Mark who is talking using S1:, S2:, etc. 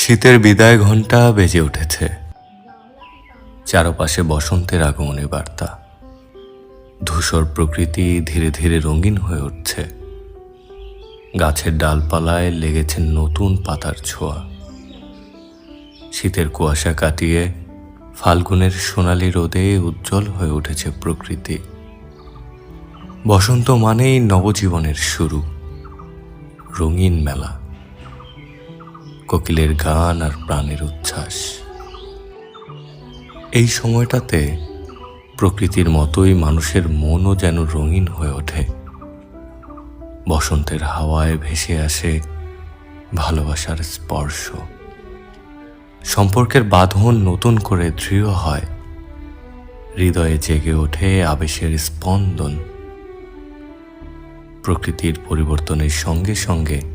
S1: শীতের বিদায় ঘণ্টা বেজে উঠেছে। চারপাশে বসন্তের আগমনী বার্তা। ধূসর প্রকৃতি ধীরে ধীরে রঙিন হয়ে উঠছে। গাছের ডালপালায় লেগেছে নতুন পাতার ছোঁয়া। শীতের কুয়াশা কাটিয়ে ফাল্গুনের সোনালি রোদে উজ্জ্বল হয়ে উঠেছে প্রকৃতি। বসন্ত মানেই নবজীবনের শুরু, রঙিন মেলা, কোকিলের গান আর প্রাণের উচ্ছ্বাস। এই সময়টাতে প্রকৃতির মতোই মানুষের মনও যেন রঙিন হয়ে ওঠে। বসন্তের হাওয়ায় ভেসে আসে ভালোবাসার স্পর্শ। সম্পর্কের বাঁধন নতুন করে দৃঢ় হয়। হৃদয়ে জেগে ওঠে আবেশের স্পন্দন। প্রকৃতির পরিবর্তনের সঙ্গে সঙ্গে